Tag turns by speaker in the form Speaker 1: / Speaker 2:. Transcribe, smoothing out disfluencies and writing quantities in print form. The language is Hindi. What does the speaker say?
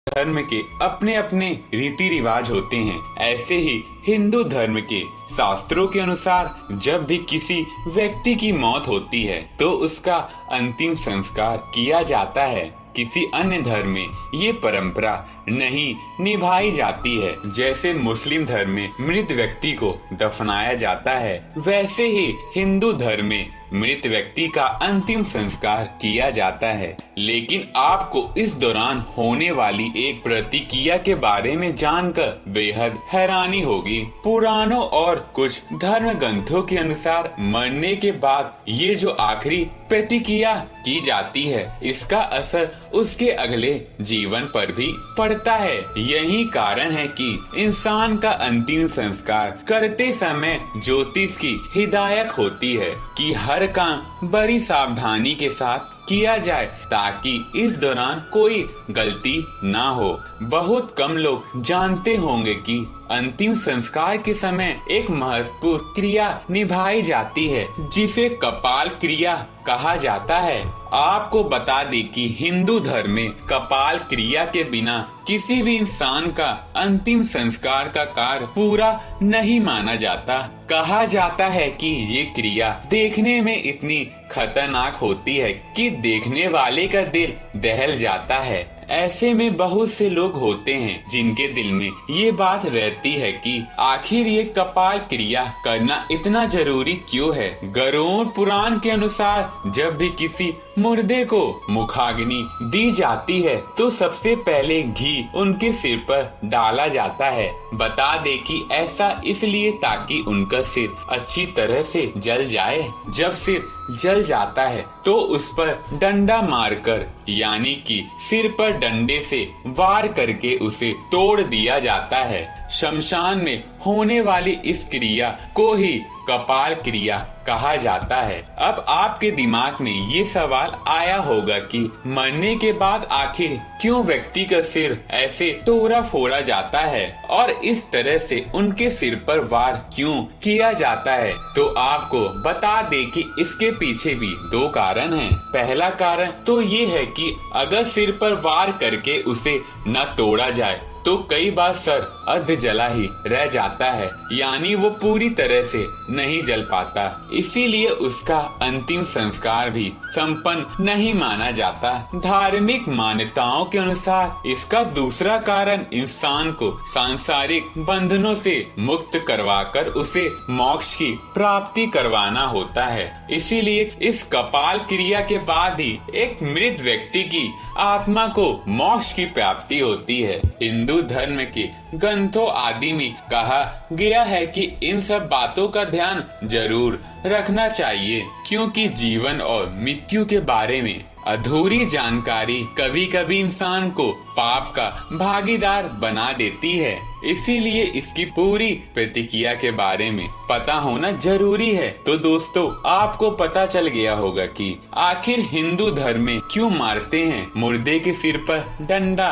Speaker 1: धर्म के अपने अपने रीति रिवाज होते हैं। ऐसे ही हिंदू धर्म के शास्त्रों के अनुसार जब भी किसी व्यक्ति की मौत होती है तो उसका अंतिम संस्कार किया जाता है। किसी अन्य धर्म में ये परंपरा नहीं निभाई जाती है। जैसे मुस्लिम धर्म में मृत व्यक्ति को दफनाया जाता है, वैसे ही हिंदू धर्म में मृत व्यक्ति का अंतिम संस्कार किया जाता है। लेकिन आपको इस दौरान होने वाली एक प्रतिक्रिया के बारे में जानकर बेहद हैरानी होगी। पुराणों और कुछ धर्म ग्रंथों के अनुसार मरने के बाद ये जो आखिरी प्रतिक्रिया की जाती है, इसका असर उसके अगले जीवन पर भी पड़ता है। यही कारण है कि इंसान का अंतिम संस्कार करते समय ज्योतिष की हिदायत होती है कि हर काम बड़ी सावधानी के साथ किया जाए ताकि इस दौरान कोई गलती ना हो। बहुत कम लोग जानते होंगे कि अंतिम संस्कार के समय एक महत्वपूर्ण क्रिया निभाई जाती है जिसे कपाल क्रिया कहा जाता है। आपको बता दें कि हिंदू धर्म में कपाल क्रिया के बिना किसी भी इंसान का अंतिम संस्कार का कार्य पूरा नहीं माना जाता। कहा जाता है कि ये क्रिया देखने में इतनी खतरनाक होती है कि देखने वाले का दिल दहल जाता है। ऐसे में बहुत से लोग होते हैं जिनके दिल में ये बात रहती है कि आखिर ये कपाल क्रिया करना इतना जरूरी क्यों है। गरुड़ पुराण के अनुसार जब भी किसी मुर्दे को मुखाग्नि दी जाती है तो सबसे पहले घी उनके सिर पर डाला जाता है। बता दे कि ऐसा इसलिए ताकि उनका सिर अच्छी तरह से जल जाए। जब सिर जल जाता है तो उस पर डंडा मारकर यानी कि सिर पर डंडे से वार करके उसे तोड़ दिया जाता है। शमशान में होने वाली इस क्रिया को ही कपाल क्रिया कहा जाता है। अब आपके दिमाग में ये सवाल आया होगा कि मरने के बाद आखिर क्यों व्यक्ति का सिर ऐसे तोड़ा फोड़ा जाता है और इस तरह से उनके सिर पर वार क्यों किया जाता है। तो आपको बता दे कि इसके पीछे भी दो कारण हैं। पहला कारण तो ये है कि अगर सिर पर वार करके उसे न तोड़ा जाए तो कई बार सर अर्ध जला ही रह जाता है, यानी वो पूरी तरह से नहीं जल पाता। इसीलिए उसका अंतिम संस्कार भी संपन्न नहीं माना जाता। धार्मिक मान्यताओं के अनुसार इसका दूसरा कारण इंसान को सांसारिक बंधनों से मुक्त करवाकर उसे मोक्ष की प्राप्ति करवाना होता है। इसीलिए इस कपाल क्रिया के बाद ही एक मृत व्यक्ति की आत्मा को मोक्ष की प्राप्ति होती है। हिंदू धर्म के ग्रंथों आदि में कहा गया है कि इन सब बातों का ध्यान जरूर रखना चाहिए क्योंकि जीवन और मृत्यु के बारे में अधूरी जानकारी कभी कभी इंसान को पाप का भागीदार बना देती है। इसीलिए इसकी पूरी प्रतिक्रिया के बारे में पता होना जरूरी है। तो दोस्तों, आपको पता चल गया होगा कि आखिर हिंदू धर्म में क्यों मारते हैं मुर्दे के सिर पर डंडा।